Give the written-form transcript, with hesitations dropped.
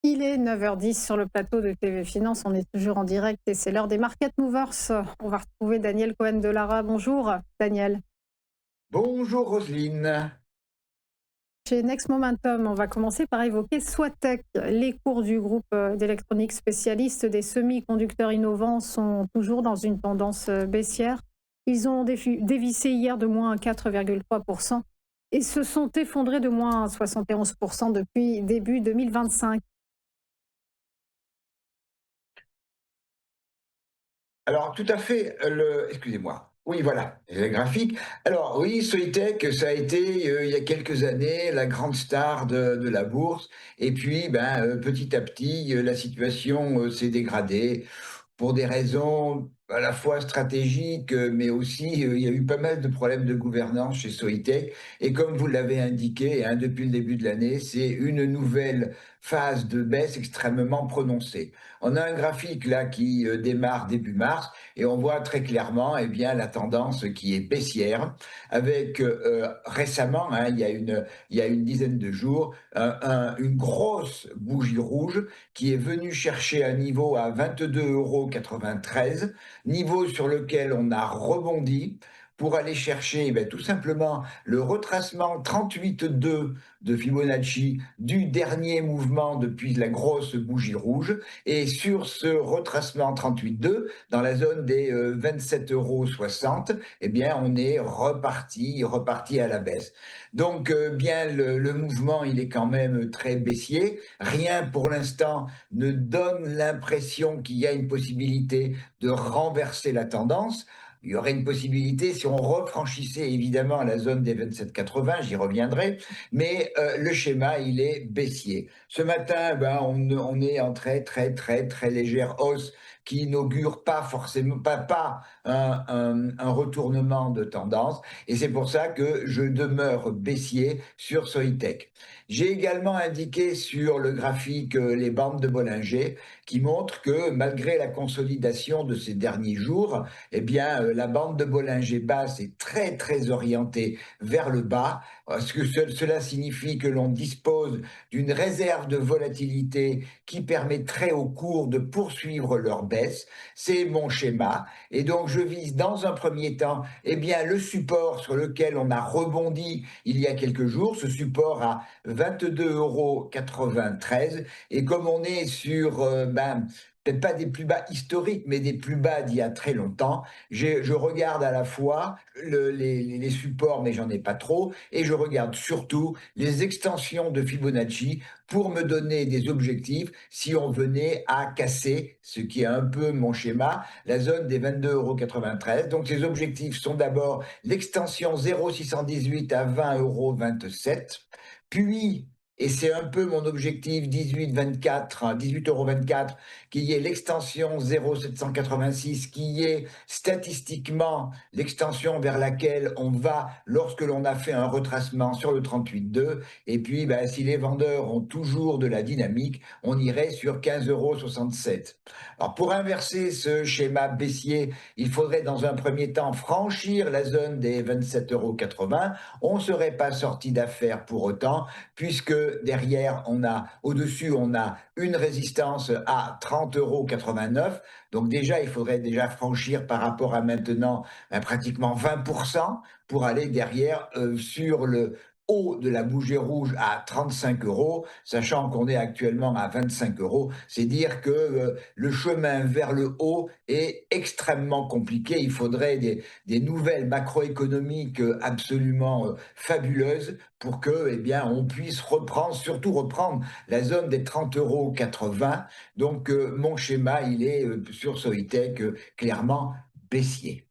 Il est 9h10 sur le plateau de TV Finance. On est toujours en direct et c'est l'heure des Market Movers. On va retrouver Daniel Cohen de Lara. Bonjour, Daniel. Bonjour Roselyne. Chez Next Momentum, on va commencer par évoquer Soitec. Les cours du groupe d'électronique spécialiste des semi-conducteurs innovants sont toujours dans une tendance baissière. Ils ont dévissé hier de moins 4,3% et se sont effondrés de moins 71% depuis début 2025. Alors tout à fait, excusez-moi. Oui, voilà, le graphique. Alors oui, Soitec, ça a été, il y a quelques années, la grande star de la bourse et puis, petit à petit, la situation, s'est dégradée pour des raisons à la fois stratégiques, mais aussi, il y a eu pas mal de problèmes de gouvernance chez Soitec et comme vous l'avez indiqué, hein, depuis le début de l'année, c'est une nouvelle phase de baisse extrêmement prononcée. On a un graphique là qui, démarre début mars et on voit très clairement, eh bien, la tendance qui est baissière avec, récemment, hein, il y a une dizaine de jours, une grosse bougie rouge qui est venue chercher un niveau à 22,93 €, niveau sur lequel on a rebondi pour aller chercher, tout simplement le retracement 38,2 de Fibonacci du dernier mouvement depuis la grosse bougie rouge. Et sur ce retracement 38,2, dans la zone des 27,60 €, eh bien, on est reparti à la baisse. Donc, bien, le mouvement, il est quand même très baissier. Rien pour l'instant ne donne l'impression qu'il y a une possibilité de renverser la tendance. Il y aurait une possibilité si on refranchissait évidemment la zone des 27,80, j'y reviendrai, mais le schéma, il est baissier. Ce matin, on est en très, très, très, très légère hausse qui n'augure pas forcément pas un retournement de tendance et c'est pour ça que je demeure baissier sur Soitec. J'ai également indiqué sur le graphique les bandes de Bollinger qui montrent que malgré la consolidation de ces derniers jours, eh bien, la bande de Bollinger basse est très, très orientée vers le bas. Ce que cela signifie que l'on dispose d'une réserve de volatilité qui permettrait aux cours de poursuivre leur baisse. C'est mon schéma. Et donc, je vise dans un premier temps, eh bien, le support sur lequel on a rebondi il y a quelques jours, ce support à 22,93 €. Et comme on est sur, peut-être pas des plus bas historiques, mais des plus bas d'il y a très longtemps, je regarde à la fois les supports, mais j'en ai pas trop, et je regarde surtout les extensions de Fibonacci pour me donner des objectifs si on venait à casser, ce qui est un peu mon schéma, la zone des 22,93 €. Donc ces objectifs sont d'abord l'extension 0,618 à 20,27 €, puis et c'est un peu mon objectif 18,24, 18,24 €, qui est l'extension 0,786, qui est statistiquement l'extension vers laquelle on va lorsque l'on a fait un retracement sur le 38,2. Et puis, si les vendeurs ont toujours de la dynamique, on irait sur 15,67 €. Alors, pour inverser ce schéma baissier, il faudrait dans un premier temps franchir la zone des 27,80 €. On ne serait pas sorti d'affaires pour autant, puisque derrière, au-dessus, on a une résistance à 30,89 €. Donc déjà, il faudrait déjà franchir par rapport à maintenant pratiquement 20% pour aller derrière sur le haut de la bougie rouge à 35 €, sachant qu'on est actuellement à 25 €. C'est dire que le chemin vers le haut est extrêmement compliqué. Il faudrait des nouvelles macroéconomiques absolument fabuleuses pour que, eh bien, on puisse reprendre, surtout reprendre la zone des 30,80 €. Donc, mon schéma, il est sur Soitec clairement baissier.